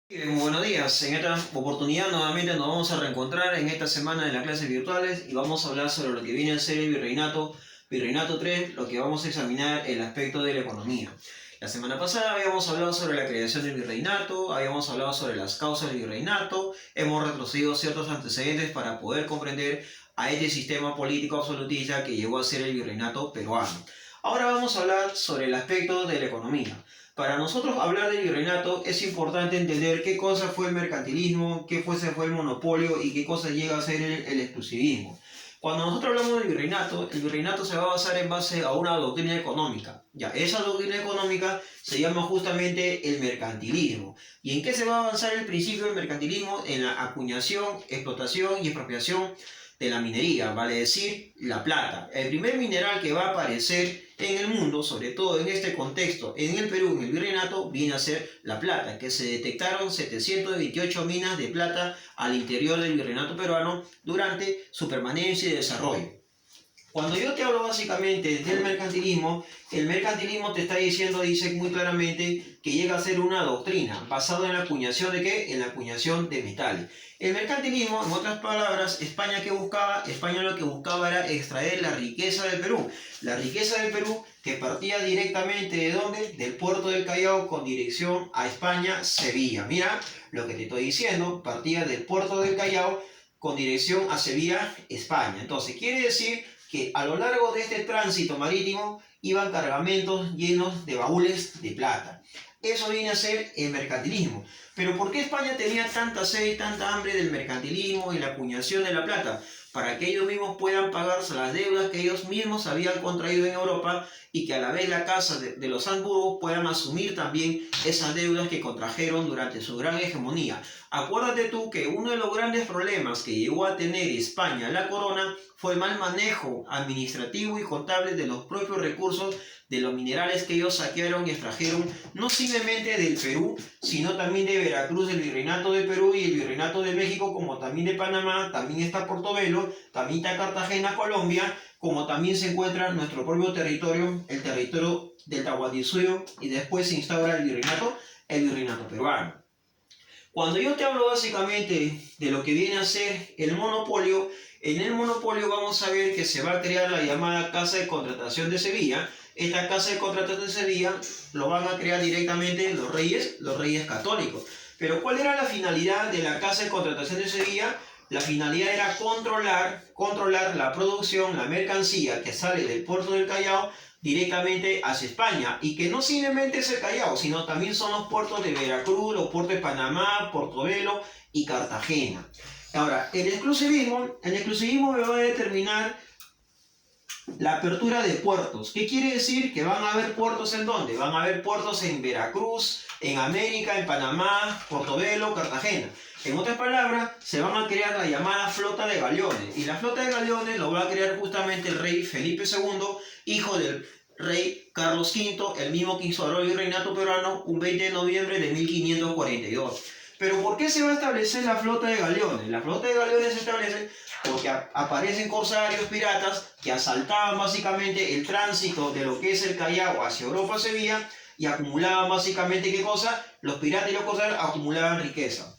Muy buenos días, en esta oportunidad nuevamente nos vamos a reencontrar en esta semana de las clases virtuales y vamos a hablar sobre lo que viene a ser el Virreinato 3, lo que vamos a examinar el aspecto de la economía. La semana pasada habíamos hablado sobre la creación del virreinato, habíamos hablado sobre las causas del virreinato, hemos retrocedido ciertos antecedentes para poder comprender a este sistema político absolutista que llegó a ser el virreinato peruano. Ahora vamos a hablar sobre el aspecto de la economía. Para nosotros hablar del virreinato es importante entender qué cosa fue el mercantilismo, qué cosa fue el monopolio y qué cosa llega a ser el exclusivismo. Cuando nosotros hablamos del virreinato, el virreinato se va a basar en base a una doctrina económica. Ya, esa doctrina económica se llama justamente el mercantilismo. ¿Y en qué se va a avanzar el principio del mercantilismo? En la acuñación, explotación y expropiación de la minería, vale decir, la plata. El primer mineral que va a aparecer en el mundo, sobre todo en este contexto, en el Perú, en el virreinato, viene a ser la plata, que se detectaron 728 minas de plata al interior del virreinato peruano durante su permanencia y desarrollo. Cuando yo te hablo básicamente del mercantilismo, el mercantilismo te está diciendo, dice muy claramente, que llega a ser una doctrina basada en la acuñación de ¿qué? En la acuñación de metales. El mercantilismo, en otras palabras, España lo que buscaba era extraer la riqueza del Perú. La riqueza del Perú que partía directamente ¿de dónde? Del puerto del Callao con dirección a España, Sevilla. Mira lo que te estoy diciendo, partía del puerto del Callao con dirección a Sevilla, España. Entonces, quiere decir que a lo largo de este tránsito marítimo iban cargamentos llenos de baúles de plata. Eso viene a ser el mercantilismo. Pero ¿por qué España tenía tanta sed y tanta hambre del mercantilismo y la acuñación de la plata? Para que ellos mismos puedan pagarse las deudas que ellos mismos habían contraído en Europa y que a la vez la casa de los Habsburgo puedan asumir también esas deudas que contrajeron durante su gran hegemonía. Acuérdate tú que uno de los grandes problemas que llegó a tener España, la corona, fue el mal manejo administrativo y contable de los propios recursos de los minerales que ellos saquearon y extrajeron, no simplemente del Perú, sino también de Veracruz, del Virreinato de Perú y el Virreinato de México, como también de Panamá, también está Portobelo, también está Cartagena, Colombia, como también se encuentra nuestro propio territorio, el territorio del Tahuantinsuyo, y después se instaura el virreinato peruano. Cuando yo te hablo básicamente de lo que viene a ser el monopolio, en el monopolio vamos a ver que se va a crear la llamada Casa de Contratación de Sevilla. Esta Casa de Contratación de Sevilla lo van a crear directamente los reyes católicos. Pero ¿cuál era la finalidad de la Casa de Contratación de Sevilla? La finalidad era controlar la producción, la mercancía que sale del puerto del Callao directamente hacia España, y que no simplemente es el Callao, sino también son los puertos de Veracruz, los puertos de Panamá, Portobelo y Cartagena. Ahora, el exclusivismo me va a determinar la apertura de puertos. ¿Qué quiere decir? Que van a haber puertos ¿en dónde? Van a haber puertos en Veracruz, en América, en Panamá, Portobelo, Cartagena. En otras palabras, se van a crear la llamada flota de galeones. Y la flota de galeones lo va a crear justamente el rey Felipe II, hijo del rey Carlos V, el mismo que instauró el virreinato peruano un 20 de noviembre de 1542. Pero ¿por qué se va a establecer la flota de galeones? La flota de galeones se establece porque aparecen corsarios piratas que asaltaban básicamente el tránsito de lo que es el Callao hacia Europa, Sevilla, y acumulaban básicamente ¿qué cosa? Los piratas y los corsarios acumulaban riqueza.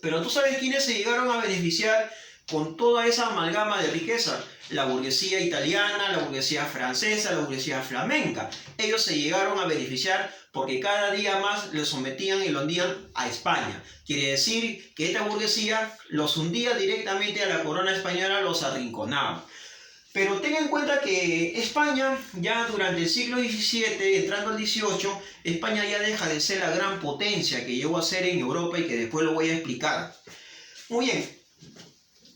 Pero ¿tú sabes quiénes se llegaron a beneficiar con toda esa amalgama de riqueza? La burguesía italiana, la burguesía francesa, la burguesía flamenca. Ellos se llegaron a beneficiar porque cada día más los sometían y los hundían a España. Quiere decir que esta burguesía los hundía directamente a la corona española, los arrinconaba. Pero ten en cuenta que España, ya durante el siglo XVII, entrando al XVIII, España ya deja de ser la gran potencia que llegó a ser en Europa y que después lo voy a explicar. Muy bien.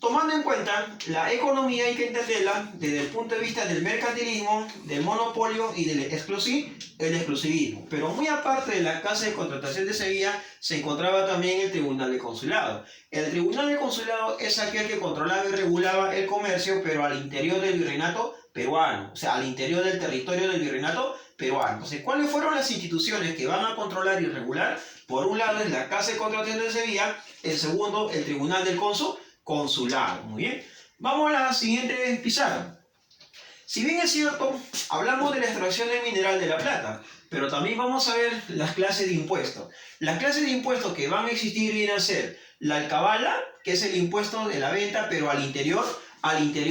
Tomando en cuenta la economía, hay que entenderla desde el punto de vista del mercantilismo, del monopolio y del exclusivismo. Pero muy aparte de la Casa de Contratación de Sevilla, se encontraba también el Tribunal de Consulado. El Tribunal de Consulado es aquel que controlaba y regulaba el comercio, pero al interior del virreinato peruano, o sea, al interior del territorio del virreinato peruano. Entonces, ¿cuáles fueron las instituciones que van a controlar y regular? Por un lado es la Casa de Contratación de Sevilla, el segundo, el Tribunal del Consulado. Muy bien. Vamos a la siguiente pizarra. Si bien es cierto, hablamos de la extracción del mineral de la plata, pero también vamos a ver las clases de impuestos. Las clases de impuestos que van a existir vienen a ser la alcabala, que es el impuesto de la venta, pero al interior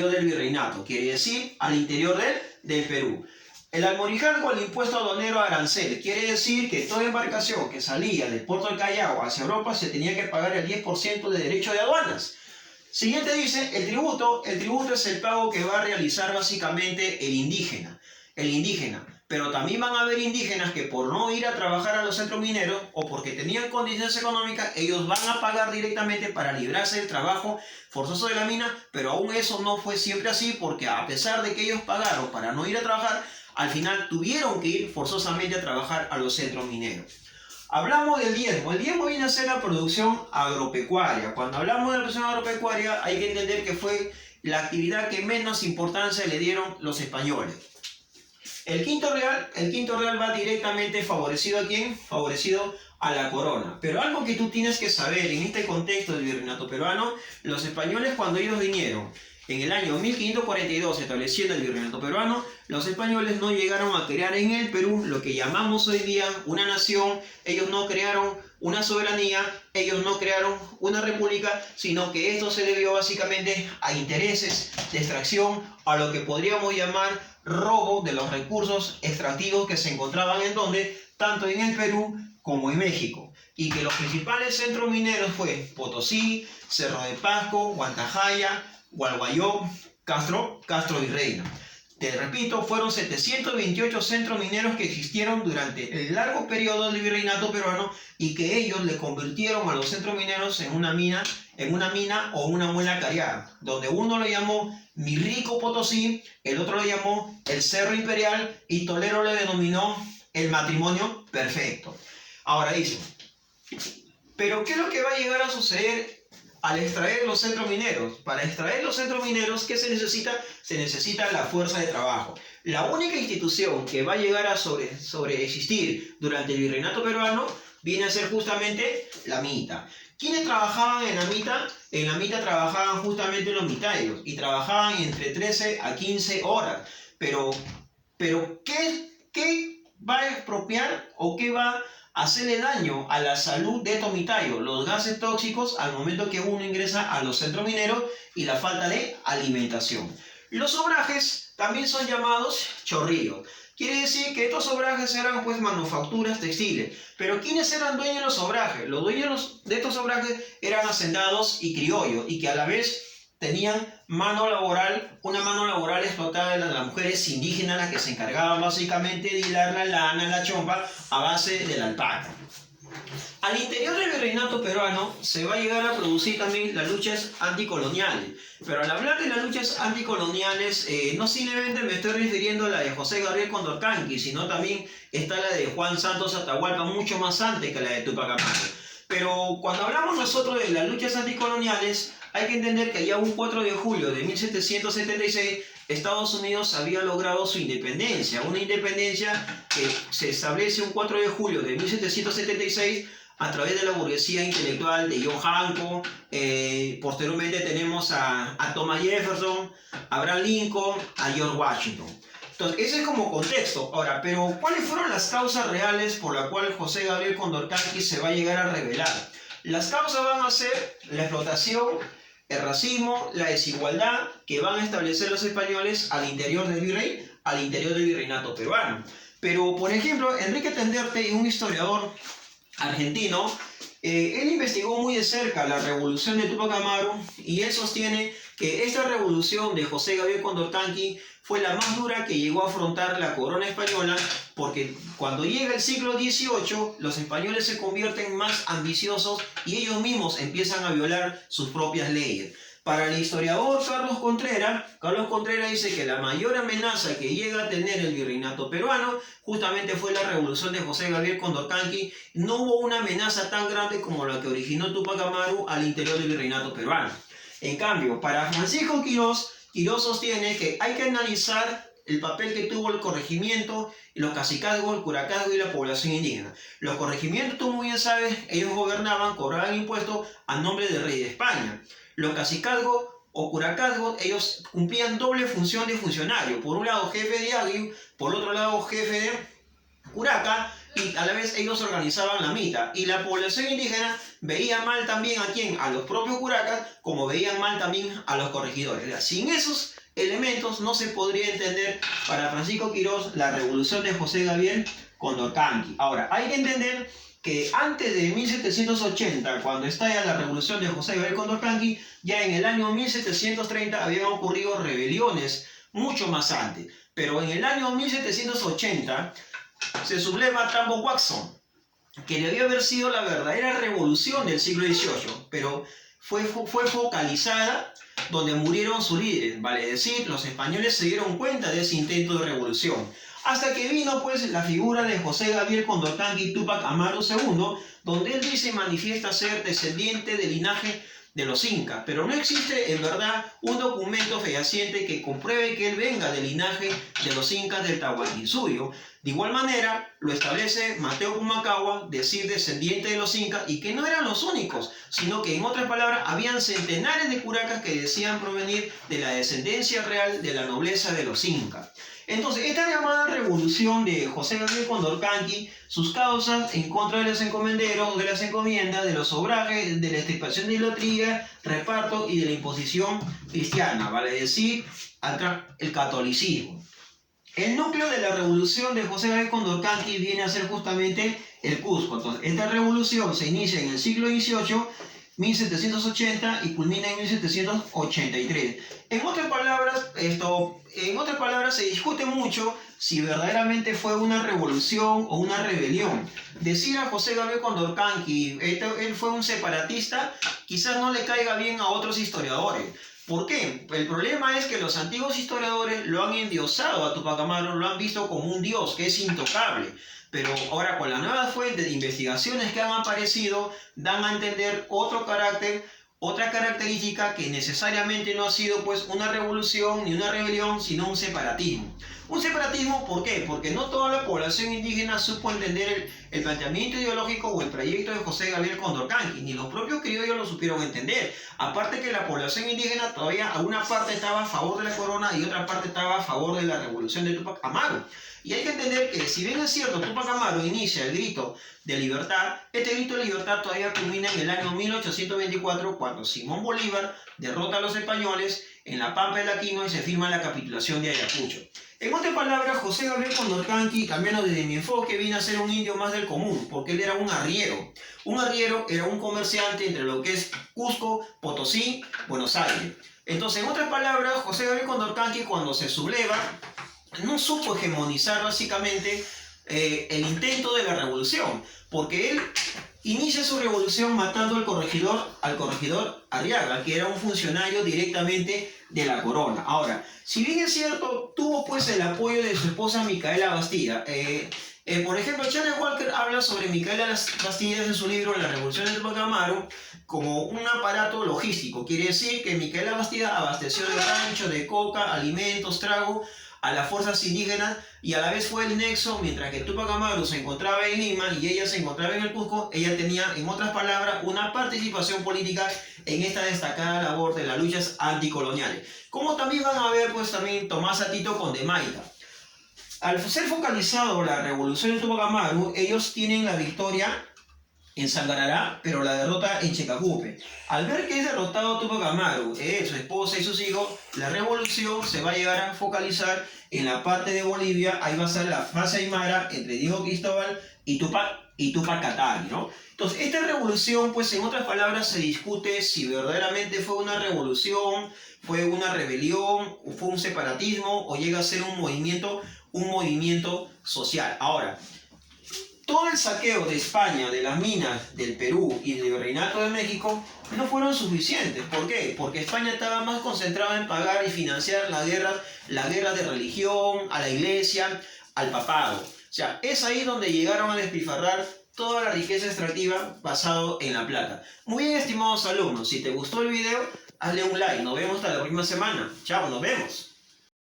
del virreinato, quiere decir al interior del Perú. El almorijazgo, el impuesto aduanero arancel, quiere decir que toda embarcación que salía del puerto del Callao hacia Europa se tenía que pagar el 10% de derecho de aduanas. Siguiente dice, el tributo es el pago que va a realizar básicamente el indígena. Pero también van a haber indígenas que por no ir a trabajar a los centros mineros o porque tenían condiciones económicas, ellos van a pagar directamente para librarse del trabajo forzoso de la mina, pero aún eso no fue siempre así, porque a pesar de que ellos pagaron para no ir a trabajar, al final tuvieron que ir forzosamente a trabajar a los centros mineros. Hablamos del diezmo. El diezmo viene a ser la producción agropecuaria. Cuando hablamos de la producción agropecuaria hay que entender que fue la actividad que menos importancia le dieron los españoles. El quinto real va directamente favorecido ¿a quién? Favorecido a la corona. Pero algo que tú tienes que saber en este contexto del virreinato peruano, los españoles cuando ellos vinieron en el año 1542 estableciendo el virreinato peruano, los españoles no llegaron a crear en el Perú lo que llamamos hoy día una nación. Ellos no crearon una soberanía, ellos no crearon una república, sino que esto se debió básicamente a intereses de extracción, a lo que podríamos llamar robo de los recursos extractivos que se encontraban en donde, tanto en el Perú como en México, y que los principales centros mineros fue Potosí, Cerro de Pasco, Guantajaya, Gualguayó, Castro Virreina. Te repito, fueron 728 centros mineros que existieron durante el largo periodo del virreinato peruano y que ellos le convirtieron a los centros mineros en una mina o una muela cariada, donde uno lo llamó Mi Rico Potosí, el otro lo llamó el Cerro Imperial y Tolero le denominó el matrimonio perfecto. Ahora dice, ¿pero qué es lo que va a llegar a suceder al extraer los centros mineros? Para extraer los centros mineros, ¿qué se necesita? Se necesita la fuerza de trabajo. La única institución que va a llegar a sobreexistir durante el virreinato peruano viene a ser justamente la mita. ¿Quiénes trabajaban en la mita? En la mita trabajaban justamente los mitayos y trabajaban entre 13 a 15 horas. Pero ¿qué va a expropiar o qué va a hacerle daño a la salud de estos mitayos? Los gases tóxicos al momento que uno ingresa a los centros mineros y la falta de alimentación. Los obrajes también son llamados chorrillos. Quiere decir que estos obrajes eran pues manufacturas textiles. Pero ¿quiénes eran dueños de los obrajes? Los dueños de estos obrajes eran hacendados y criollos, y que a la vez tenían una mano laboral explotada de las mujeres indígenas, las que se encargaban básicamente de hilar la lana, la chompa, a base de la alpaca. Al interior del virreinato peruano se va a llegar a producir también las luchas anticoloniales. Pero al hablar de las luchas anticoloniales, no simplemente me estoy refiriendo a la de José Gabriel Condorcanqui, sino también está la de Juan Santos Atahualpa, mucho más antes que la de Túpac Amaru. Pero cuando hablamos nosotros de las luchas anticoloniales, hay que entender que ya un 4 de julio de 1776, Estados Unidos había logrado su independencia. Una independencia que se establece un 4 de julio de 1776 a través de la burguesía intelectual de John Hancock. Posteriormente tenemos a Thomas Jefferson, a Abraham Lincoln, a George Washington. Entonces, ese es como contexto. Ahora, pero ¿cuáles fueron las causas reales por las cuales José Gabriel Condorcanqui se va a llegar a rebelar? Las causas van a ser la explotación, el racismo, la desigualdad que van a establecer los españoles al interior del virreinato peruano. Pero, por ejemplo, Enrique Tenderte, un historiador argentino, él investigó muy de cerca la revolución de Túpac Amaru y él sostiene que esta revolución de José Gabriel Condorcanqui fue la más dura que llegó a afrontar la corona española, porque cuando llega el siglo XVIII, los españoles se convierten más ambiciosos y ellos mismos empiezan a violar sus propias leyes. Para el historiador Carlos Contreras dice que la mayor amenaza que llega a tener el virreinato peruano justamente fue la revolución de José Gabriel Condorcanqui. No hubo una amenaza tan grande como la que originó Túpac Amaru al interior del virreinato peruano. En cambio, para Francisco Quirós sostiene que hay que analizar el papel que tuvo el corregimiento, los cacicazgos, el curacazgo y la población indígena. Los corregimientos, tú muy bien sabes, ellos gobernaban, cobraban impuestos a nombre del rey de España. Los cacicazgos o curacazgos, ellos cumplían doble función de funcionario. Por un lado, jefe de agrio, por otro lado, jefe curaca, y a la vez ellos organizaban la mita. Y la población indígena veía mal también a quién, a los propios curacas, como veían mal también a los corregidores. O sea, sin esos elementos no se podría entender para Francisco Quirós la revolución de José Gabriel Condorcanqui. Ahora, hay que entender que antes de 1780, cuando estalla la revolución de José Gabriel Condorcanqui, ya en el año 1730 habían ocurrido rebeliones mucho más antes. Pero en el año 1780 se subleva Tambo Watson, que debió haber sido la verdadera revolución del siglo XVIII, pero fue focalizada donde murieron sus líderes, vale decir, los españoles se dieron cuenta de ese intento de revolución. Hasta que vino pues la figura de José Gabriel Condorcanqui Túpac Amaru II, donde él dice manifiesta ser descendiente del linaje de los incas, pero no existe en verdad un documento fehaciente que compruebe que él venga del linaje de los incas del Tahuantinsuyo. De igual manera lo establece Mateo Pumacahua, decir descendiente de los incas, y que no eran los únicos, sino que en otras palabras habían centenares de curacas que decían provenir de la descendencia real de la nobleza de los incas. Entonces, esta llamada revolución de José Gabriel Condorcanqui, sus causas en contra de los encomenderos, de las encomiendas, de los obrajes, de la extirpación de idolatría, reparto y de la imposición cristiana, vale decir, el catolicismo. El núcleo de la revolución de José Gabriel Condorcanqui viene a ser justamente el Cusco. Entonces, esta revolución se inicia en el siglo XVIII, 1780, y culmina en 1783. En otras palabras, se discute mucho si verdaderamente fue una revolución o una rebelión. Decir a José Gabriel Condorcanqui, él fue un separatista, quizás no le caiga bien a otros historiadores. ¿Por qué? El problema es que los antiguos historiadores lo han endiosado a Túpac Amaru, lo han visto como un dios que es intocable. Pero ahora con las nuevas fuentes de investigaciones que han aparecido, dan a entender otro carácter, otra característica que necesariamente no ha sido pues una revolución ni una rebelión, sino un separatismo. Un separatismo, ¿por qué? Porque no toda la población indígena supo entender el planteamiento ideológico o el proyecto de José Gabriel Condorcanqui, ni los propios criollos lo supieron entender. Aparte que la población indígena todavía a una parte estaba a favor de la corona y otra parte estaba a favor de la revolución de Túpac Amaru. Y hay que entender que si bien es cierto, Túpac Amaru inicia el grito de libertad, este grito de libertad todavía culmina en el año 1824, cuando Simón Bolívar derrota a los españoles en la Pampa de la Quinoa y se firma la capitulación de Ayacucho. En otras palabras, José Gabriel Condorcanqui, al menos desde mi enfoque, viene a ser un indio más del común, porque él era un arriero. Un arriero era un comerciante entre lo que es Cusco, Potosí, Buenos Aires. Entonces, en otras palabras, José Gabriel Condorcanqui, cuando se subleva, no supo hegemonizar básicamente el intento de la revolución, porque él inicia su revolución matando al corregidor Arriaga, que era un funcionario directamente de la corona. Ahora, si bien es cierto, tuvo pues el apoyo de su esposa Micaela Bastida. Por ejemplo, Chanel Walker habla sobre Micaela Bastida en su libro La Revolución de Túpac Amaru como un aparato logístico. Quiere decir que Micaela Bastida abasteció de rancho, de coca, alimentos, trago a las fuerzas indígenas, y a la vez fue el nexo. Mientras que Túpac Amaru se encontraba en Lima y ella se encontraba en el Cusco, ella tenía, en otras palabras, una participación política en esta destacada labor de las luchas anticoloniales. Como también van a ver pues también Tomás Atito Condemaita. Al ser focalizado la revolución de Túpac Amaru, ellos tienen la victoria en Sangarará, pero la derrota en Checacupe. Al ver que es derrotado Túpac Amaru, su esposa y sus hijos, la revolución se va a llegar a focalizar en la parte de Bolivia. Ahí va a ser la fase aymara entre Diego Cristóbal y Túpac Katari, ¿no? Entonces, esta revolución, pues en otras palabras, se discute si verdaderamente fue una revolución, fue una rebelión, o fue un separatismo, o llega a ser un movimiento social. Ahora, todo el saqueo de España, de las minas del Perú y del Virreinato de México no fueron suficientes. ¿Por qué? Porque España estaba más concentrada en pagar y financiar la guerra de religión, a la iglesia, al papado. O sea, es ahí donde llegaron a despilfarrar toda la riqueza extractiva basado en la plata. Muy bien, estimados alumnos, si te gustó el video, hazle un like. Nos vemos hasta la próxima semana. Chao, nos vemos.